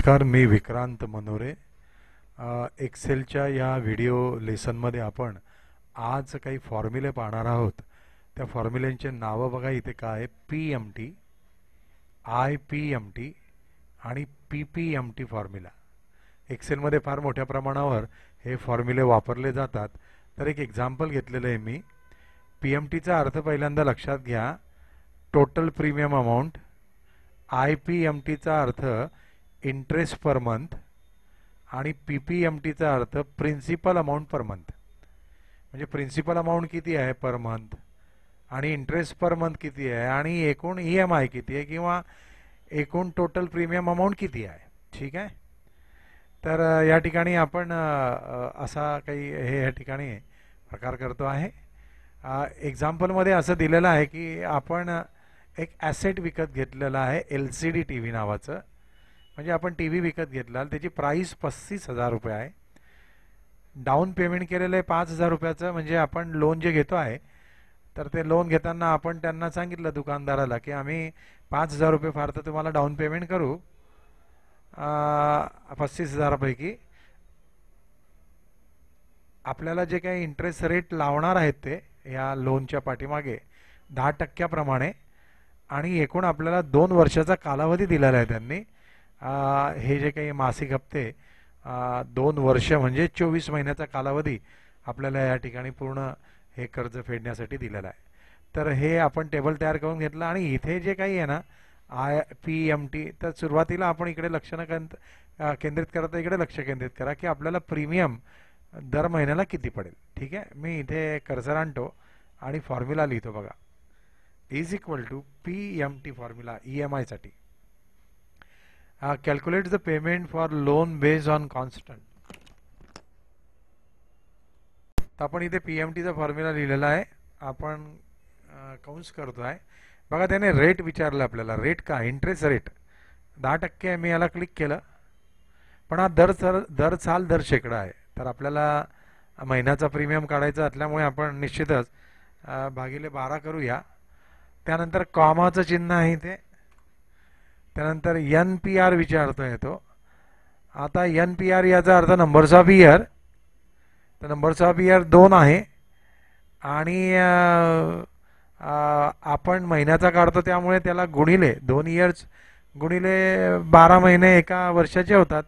नमस्कार, मी विक्रांत मनोरे. एक्सेलच्या या व्हिडिओ लेसनमध्ये आपण आज काही फॉर्म्युले पाहणार आहोत. त्या फॉर्म्युल्यांचे नावं बघा इथे काय आहे. PMT, IPMT आणि PPMT फॉर्म्युला. एक्सेलमध्ये फार मोठ्या प्रमाणावर हे फॉर्म्युले वापरले जातात. तर एक एक्झाम्पल घेतलेलं आहे मी. PMTचा अर्थ पहिल्यांदा लक्षात घ्या, टोटल प्रीमियम अमाऊंट. IPMTचा अर्थ इंटरेस्ट पर मंथ आणि PPMTचा अर्थ प्रिन्सिपल अमाऊंट पर मंथ. म्हणजे प्रिन्सिपल अमाऊंट किती आहे पर मंथ आणि इंटरेस्ट पर मंथ किती आहे आणि एकूण EMI किती आहे किंवा एकूण टोटल प्रीमियम अमाऊंट किती आहे. ठीक आहे. तर या ठिकाणी आपण असा काही हे या ठिकाणी प्रकार करतो आहे. एक्झाम्पलमध्ये असं दिलेलं आहे की आपण एक ॲसेट विकत घेतलेला आहे, LCD TV नावाचं. म्हणजे आपण TV विकत घेतला, त्याची प्राईस 35,000 रुपये आहे. डाऊन पेमेंट केलेलं आहे 5,000 रुपयाचं. म्हणजे आपण लोन जे घेतो आहे तर ते लोन घेताना आपण त्यांना सांगितलं दुकानदाराला की आम्ही 5,000 रुपये फार तर तुम्हाला डाऊन पेमेंट करू 35,000पैकी. आपल्याला जे काही इंटरेस्ट रेट लावणार आहेत ते या लोनच्या पाठीमागे 10% आणि एकूण आपल्याला 2 वर्षाचा कालावधी दिलेला आहे त्यांनी. हे जे काही मासिक हप्ते 2 वर्ष म्हणजे 24 महिन्याचा कालावधी आपल्याला या ठिकाणी पूर्ण हे कर्ज फेडण्यासाठी दिलेलं आहे. तर हे आपण टेबल तयार करून घेतलं आणि इथे जे काही आहे ना IPMT, तर सुरुवातीला आपण इकडे लक्ष केंद्रित करता इकडे लक्ष केंद्रित करा की आपल्याला प्रीमियम दर महिन्याला किती पडेल. ठीक आहे. मी इथे कर्सर आणतो आणि फॉर्म्युला लिहितो बघा. Is equal to PMT formula EMI साठी. Calculate the payment for loan based on constant. तर आपण इथे PMTचा फॉर्म्युला लिहिलेला आहे. आपण कंस करतो आहे बघा. त्याने रेट विचारलं आपल्याला. रेट का? इंटरेस्ट रेट 10% आहे. मी याला क्लिक केलं पण हा दर साल दर शेकडा आहे. तर आपल्याला महिन्याचा प्रीमियम काढायचा असल्यामुळे आपण निश्चितच भागिले 12 करूया. त्यानंतर कॉमाचं चिन्ह आहे इथे. त्यानंतर NPR विचारतोय तो. आता NPR याचा अर्थ नंबर्स ऑफ इयर. तर नंबर्स ऑफ इयर 2 आहे आणि आपण महिन्याचा काढतो त्यामुळे त्याला गुणिले 2 इयर्स गुणिले 12 महिने एका वर्षाचे होतात.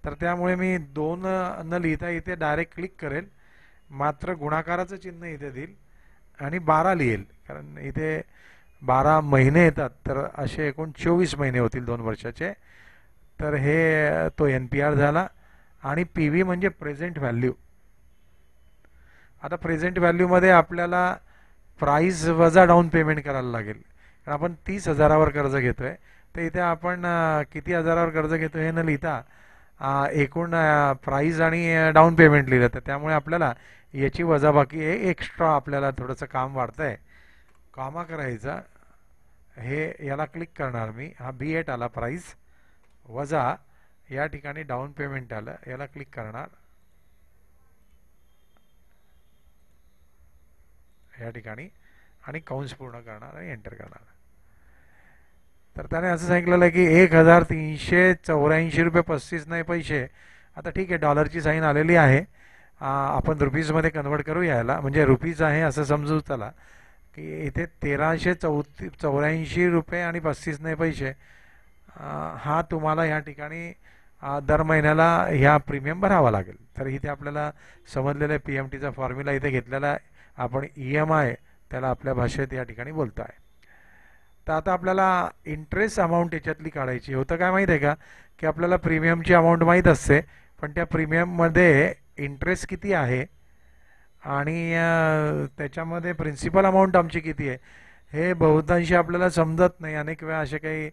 तर त्यामुळे मी 2 न लिहिता इथे डायरेक्ट क्लिक करेल, मात्र गुणाकाराचं चिन्ह इथे देईल आणि 12 लिहेल, कारण इथे 12 महिने येतात. तर असे एकूण 24 महिने होतील 2 वर्षाचे. तर हे तो NPR झाला. आणि PV म्हणजे प्रेझेंट व्हॅल्यू. आता प्रेझेंट व्हॅल्यूमध्ये आपल्याला प्राईस वजा डाऊन पेमेंट करायला लागेल, कारण आपण 30,000वर कर्ज घेतोय. तर इथे आपण किती हजारावर कर्ज घेतो हे न लिहिता एकूण प्राईस आणि डाऊन पेमेंट लिहिलं. तर त्यामुळे आपल्याला याची वजाबाकी एक्स्ट्रा आपल्याला थोडंसं काम वाढतं आहे. कॉमा करायचा, हे याला क्लिक करणार मी. हा B8 आला प्राईस वजा या ठिकाणी डाऊन पेमेंट आलं, याला क्लिक करणार या ठिकाणी आणि कंस पूर्ण करणार आणि एंटर करणार. तर त्याने असं सांगितलेलं आहे की 1,384 रुपये 35 नाही पैसे. आता ठीक आहे, डॉलरची साईन आलेली आहे. आपण रुपीजमध्ये कन्वर्ट करू यायला, म्हणजे रुपीज आहे असं समजू चला की इथे 1,384 रुपये आणि 35 नाही पैसे हा तुम्हाला या ठिकाणी दर महिन्याला ह्या प्रीमियम भरावा लागेल. तर इथे आपल्याला समजलेलं आहे PMTचा फॉर्म्युला इथे घेतलेला आहे. आपण EMI त्याला आपल्या भाषेत या ठिकाणी बोलतो आहे. तर आता आपल्याला इंटरेस्ट अमाऊंट याच्यातली काढायची. होतं काय माहीत आहे का की आपल्याला प्रीमियमची अमाऊंट माहीत असते, पण त्या प्रीमियममध्ये इंटरेस्ट किती आहे आणि त्याच्यामध्ये प्रिन्सिपल अमाऊंट आमची किती आहे हे बहुतांशी आपल्याला समजत नाही. अनेक वेळा असे काही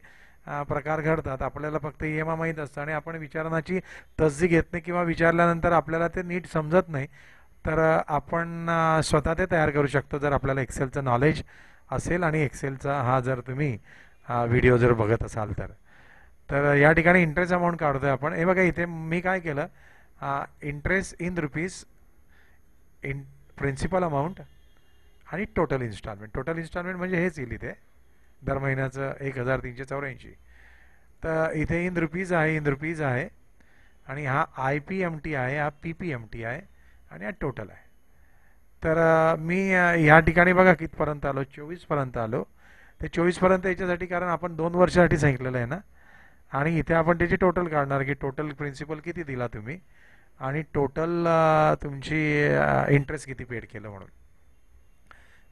प्रकार घडतात. आपल्याला फक्त EMI माहीत असतं आणि आपण विचारण्याची तसदी घेत नाही किंवा विचारल्यानंतर आपल्याला ते नीट समजत नाही. तर आपण स्वतः ते तयार करू शकतो जर आपल्याला एक्सेलचं नॉलेज असेल आणि एक्सेलचा हा जर तुम्ही व्हिडिओ जर बघत असाल तर. तर या ठिकाणी इंटरेस्ट अमाऊंट काढतोय आपण. हे बघा इथे मी काय केलं, interest in rupees, principal amount आणि टोटल इन्स्टॉलमेंट. टोटल इन्स्टॉलमेंट म्हणजे हेच येईल इथे दर महिन्याचं 1,384. तर इथे इन रुपीज आहे आणि हा IPMT आहे, हा PPMT आहे आणि हा टोटल आहे. तर मी ह्या ठिकाणी बघा कितपर्यंत आलो, 24पर्यंत आलो. ते 24पर्यंत याच्यासाठी कारण आपण 2 वर्षासाठी सांगितलेलं आहे ना, आणि इथे आपण त्याची टोटल काढणार की टोटल प्रिन्सिपल किती दिला तुम्ही आणि टोटल तुमची इंटरेस्ट किती पेड केलं म्हणून.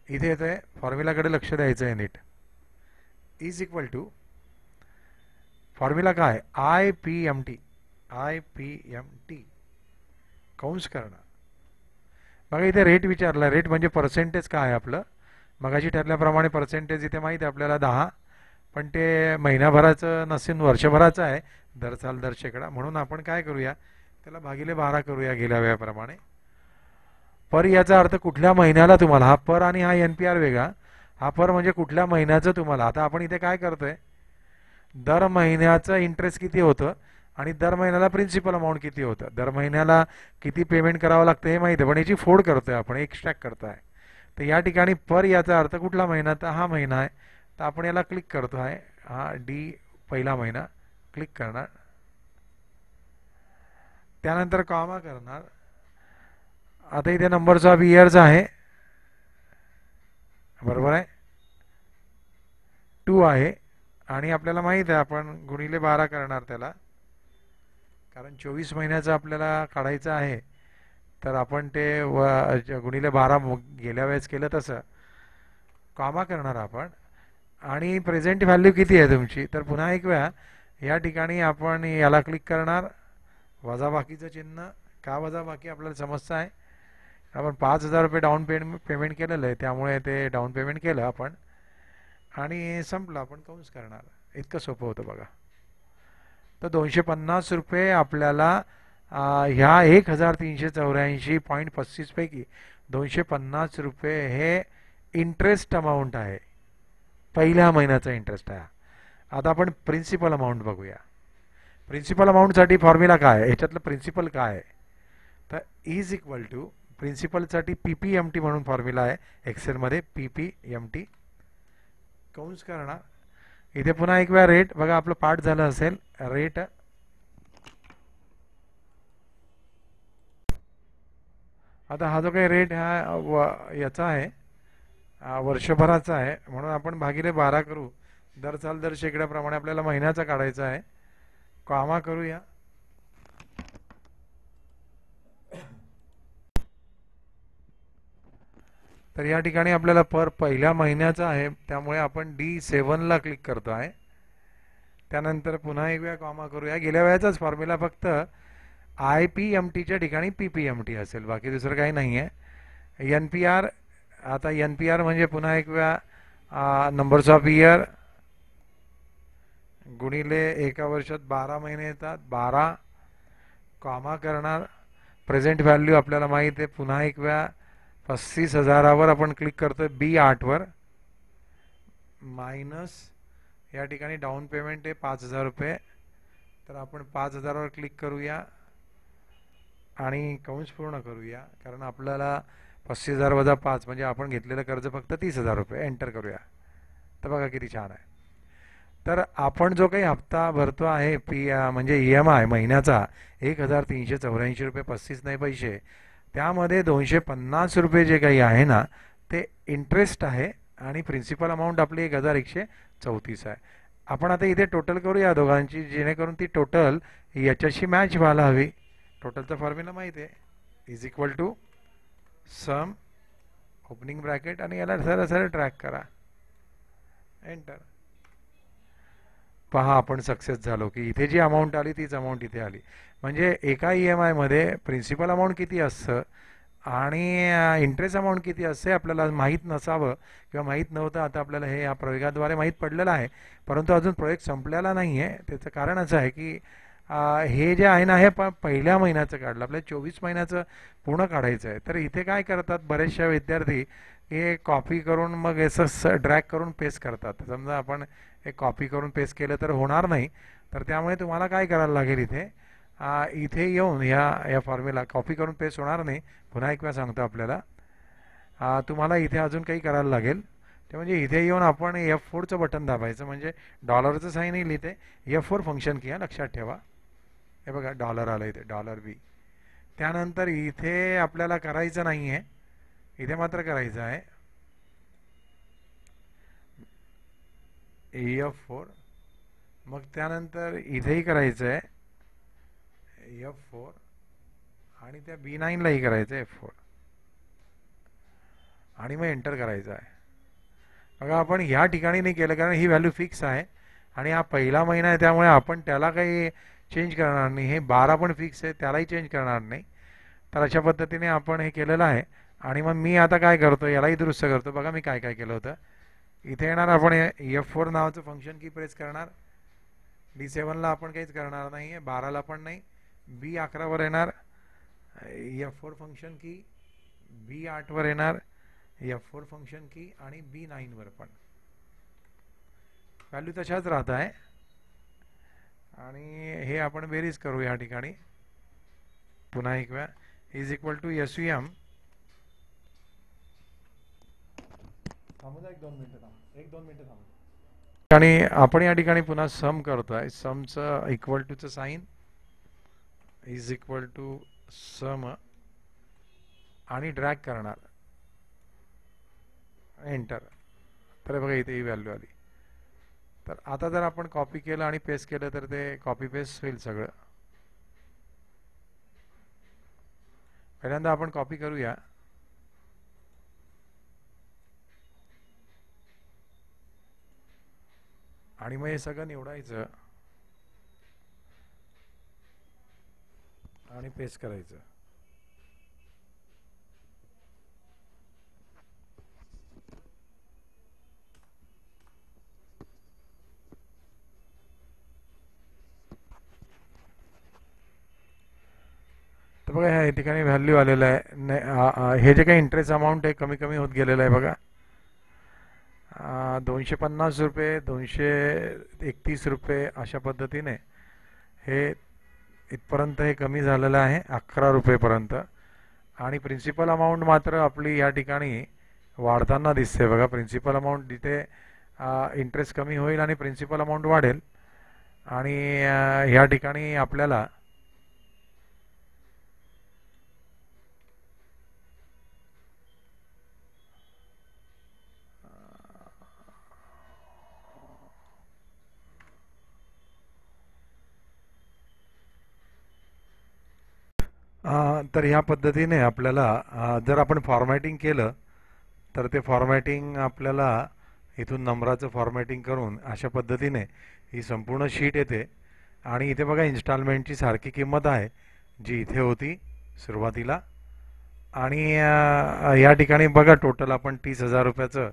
इथे येतं फॉर्म्युलाकडे लक्ष द्यायचं आहे नीट. इज इक्वल टू फॉर्म्युला काय, IPMT कंस करणं. बघा इथे रेट विचारला, रेट म्हणजे पर्सेंटेज काय आहे आपलं. मगाशी ठरल्याप्रमाणे पर्सेंटेज इथे माहीत आहे आपल्याला 10, पण ते महिनाभराचं नसेल वर्षभराचं आहे, दर साल दर शेकडा. म्हणून आपण काय करूया, त्याला भागिले 12 करूया गेल्या वेळेप्रमाणे. पर याचा अर्थ कुठल्या महिन्याला तुम्हाला, हा पर आणि हा NPR वेगळा. हा पर म्हणजे कुठल्या महिन्याचं तुम्हाला. आता आपण इथे काय करतोय, दर महिन्याचं इंटरेस्ट किती होतं आणि दर महिन्याला प्रिन्सिपल अमाऊंट किती होतं, दर महिन्याला किती पेमेंट करावं लागतं हे माहिती आहे, पण याची फोड करतोय आपण, एक्स्ट्रॅक्ट करतोय. तर या ठिकाणी पर याचा अर्थ कुठला महिना, तर हा महिना आहे. तर आपण याला क्लिक करतो आहे, हा D पहिला महिना क्लिक करणार, त्यानंतर कॉमा करणार. आता इथे नंबर्स ऑफ इयर्स आहे, बरोबर आहे, 2 आहे आणि आपल्याला माहीत आहे आपण गुणिले 12 करणार त्याला, कारण 24 महिन्याचं आपल्याला काढायचं आहे. तर आपण ते गुणिले 12 गेल्या वेळेस केलं तसं कॉमा करणार आपण. आणि प्रेझेंट व्हॅल्यू किती आहे तुमची, तर पुन्हा एक वेळा या ठिकाणी आपण याला क्लिक करणार, वजाबाकीचं चिन्ह. का वजाबाकी आपल्याला समजतं आहे, आपण 5,000 रुपये डाऊन पेमेंट केलेलं आहे, त्यामुळे ते डाऊन पेमेंट केलं आपण आणि संपलं. आपण कंस करणार, इतकं सोपं होतं बघा. तर 250 रुपये आपल्याला ह्या 1384.35 पैकी 250 रुपये हे इंटरेस्ट अमाऊंट आहे, पहिल्या महिन्याचा इंटरेस्ट आहे. आता आपण प्रिन्सिपल अमाऊंट बघूया. प्रिन्सिपल अमाऊंटसाठी फॉर्म्युला काय आहे, ह्याच्यातलं प्रिन्सिपल काय आहे, तर इज इक्वल टू प्रिन्सिपलसाठी PPMT म्हणून फॉर्म्युला आहे एक्सेलमध्ये, PPMT कंस करणार. इथे पुन्हा एक वेळा रेट बघा, आपलं पाठ झालं असेल, रेट आता हा जो काही रेट हा याचा आहे, वर्षभराचा आहे, म्हणून आपण भागिले 12 करू. दर साल दर शेकड्याप्रमाणे आपल्याला महिन्याचा काढायचा आहे, कॉमा करूया. तर या ठिकाणी आपल्याला पर पहिल्या महिन्याचा आहे, त्यामुळे आपण D7ला क्लिक करतो आहे. त्यानंतर पुन्हा एक वेळा कॉमा करूया. गेल्या वेळेचाच फॉर्म्युला, फक्त IPMTच्या ठिकाणी PPMT असेल, बाकी दुसरं काही नाही आहे. NPR, आता NPR म्हणजे पुन्हा एक वेळा नंबर्स ऑफ इयर गुणिले एका वर्षात 12 महिने येतात, 12 कॉमा करणार. प्रेझेंट व्हॅल्यू आपल्याला माहीत आहे, पुन्हा एक वेळा 35,000वर आपण क्लिक करतोय, B8वर मायनस या ठिकाणी डाऊन पेमेंट आहे 5,000 रुपये, तर आपण 5,000वर क्लिक करूया आणि कंस पूर्ण करूया, कारण आपल्याला 35,000 वजा 5 म्हणजे आपण घेतलेलं कर्ज फक्त 30,000 रुपये. एंटर करूया. तर बघा किती छान आहे. तर आपण जो काही हप्ता भरतो आहे म्हणजे EMI महिन्याचा 1,384 रुपये 35 नाही पैसे, त्यामध्ये 250 रुपये जे काही आहे ना ते इंटरेस्ट आहे आणि प्रिन्सिपल अमाऊंट आपली 1,134 आहे. आपण आता इथे टोटल करूया दोघांची, जेणेकरून ती टोटल याच्याशी मॅच व्हायला हवी. टोटलचा फॉर्म्युला माहिती आहे, is equal to sum opening bracket आणि याला सरळ ट्रॅक करा, एंटर. पहा आपण सक्सेस झालो की इथे जी अमाऊंट आली तीच अमाऊंट इथे आली. म्हणजे एका EMI मध्ये प्रिन्सिपल अमाऊंट किती असतं आणि इंटरेस्ट अमाऊंट किती असते आपल्याला माहीत नसावं किंवा माहीत नव्हतं. आता आपल्याला हे या प्रयोगाद्वारे माहीत पडलेलं आहे, परंतु अजून प्रयोग संपलेला नाही आहे. त्याचं कारण असं आहे की हे जे आहे ना हे पहिल्या महिन्याचं काढलं, आपल्याला 24 महिन्याचं पूर्ण काढायचं आहे. तर इथे काय करतात बरेचशा विद्यार्थी, हे कॉपी करून मग असं ड्रॅग करून पेस्ट करतात. समजा आपण हे कॉपी करून पेस्ट केलं तर होणार नाही, तर त्यामुळे तुम्हाला काय करायला लागेल, इथे येऊन या फॉर्म्युला कॉपी करून पेस्ट होणार नाही. पुन्हा एक वेळा सांगतो आपल्याला, तुम्हाला इथे अजून काही करायला लागेल. ते म्हणजे इथे येऊन आपण F4चं बटन दाबायचं, म्हणजे डॉलरचं साईन येईल इथे. F4 फंक्शन की, लक्षात ठेवा. हे बघा डॉलर आलं इथे, $B. त्यानंतर इथे आपल्याला करायचं नाही आहे, इथे मात्र करायचं आहे F4. मग त्यानंतर इथेही करायचं आहे F4 आणि त्या B9लाही करायचं आहे F4 आणि मग एंटर करायचं आहे. बघा आपण ह्या ठिकाणी नाही केलं कारण ही व्हॅल्यू फिक्स आहे आणि हा पहिला महिना आहे, त्यामुळे आपण त्याला काही चेंज करणार नाही. हे 12 पण फिक्स आहे, त्यालाही चेंज करणार नाही. तर अशा पद्धतीने आपण हे केलेलं आहे. आणि मग मी आता काय करतो, यालाही दुरुस्त करतो. बघा मी काय काय केलं होतं. इथे येणार आपण F4 नावाचं फंक्शन की प्रेस करणार. D7ला आपण काहीच करणार नाही आहे, 12ला पण नाही. B11वर येणार F4 फंक्शन की, B8वर येणार F4 फंक्शन की आणि B9वर पण व्हॅल्यू तशाच राहत आहे. आणि हे आपण बेरीज करू या ठिकाणी पुन्हा एक वेळा. Is equal to SVM. एक दोन मिनिटं थांबू. आणि आपण या ठिकाणी पुन्हा सम करतोय. समचं इक्वल टूचं sign is equal to sum आणि ड्रॅग करणार, एंटर. तर बघा इथे ही व्हॅल्यू आली. तर आता जर आपण कॉपी केलं आणि पेस्ट केलं तर ते कॉपी पेस्ट होईल सगळं. पहिल्यांदा आपण कॉपी करूया. आणि मग हे सगळं निवडायचं आणि पेस्ट करायचं. तर बघा ह्या ठिकाणी व्हॅल्यू आलेलं आहे. हे जे काही इंटरेस्ट अमाऊंट आहे कमी कमी होत गेलेलं आहे बघा. 250 रुपये, 231 रुपये अशा पद्धतीने हे इथपर्यंत हे कमी झालेलं आहे 11 रुपयेपर्यंत. आणि प्रिन्सिपल अमाऊंट मात्र आपली या ठिकाणी वाढताना दिसते बघा. प्रिन्सिपल अमाऊंट जिथे इंटरेस्ट कमी होईल आणि प्रिन्सिपल अमाऊंट वाढेल. आणि ह्या ठिकाणी आपल्याला तर ह्या पद्धतीने आपल्याला जर आपण फॉर्मॅटिंग केलं तर ते फॉर्मॅटिंग आपल्याला इथून नंबराचं फॉर्मॅटिंग करून अशा पद्धतीने ही संपूर्ण शीट येते. आणि इथे बघा इन्स्टॉलमेंटची सारखी किंमत आहे जी इथे होती सुरुवातीला. आणि या ठिकाणी बघा टोटल आपण 30,000 रुपयाचं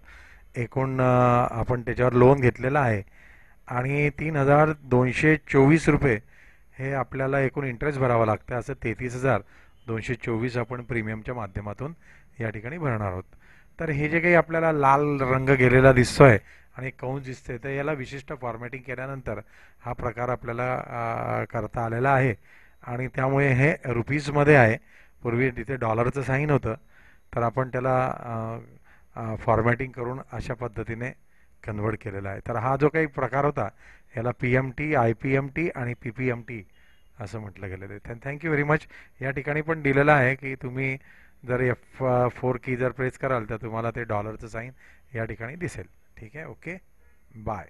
एकूण आपण त्याच्यावर लोन घेतलेलं आहे. आणि 3,224 रुपये हे आपल्याला एकूण इंटरेस्ट भरावा लागतं. असं 33,224 आपण प्रीमियमच्या माध्यमातून या ठिकाणी भरणार आहोत. तर हे जे काही आपल्याला लाल रंग गेलेला दिसतोय आणि कंस दिसते, तर याला विशिष्ट फॉर्मॅटिंग केल्यानंतर हा प्रकार आपल्याला करता आलेला आहे. आणि त्यामुळे हे रुपीजमध्ये आहे. पूर्वी तिथे डॉलरचं साईन होतं, तर आपण त्याला फॉर्मॅटिंग करून अशा पद्धतीने कन्वर्ट केलेला आहे. तर हा जो काही प्रकार होता याला PMT, IPMT आणि PPMT असं म्हटलं गेलेलं आहे. Thank you very much. या ठिकाणी पण दिलेलं आहे की तुम्ही जर F4 की जर प्रेस कराल तर तुम्हाला ते डॉलरचं साईन या ठिकाणी दिसेल. ठीक आहे, ओके, बाय.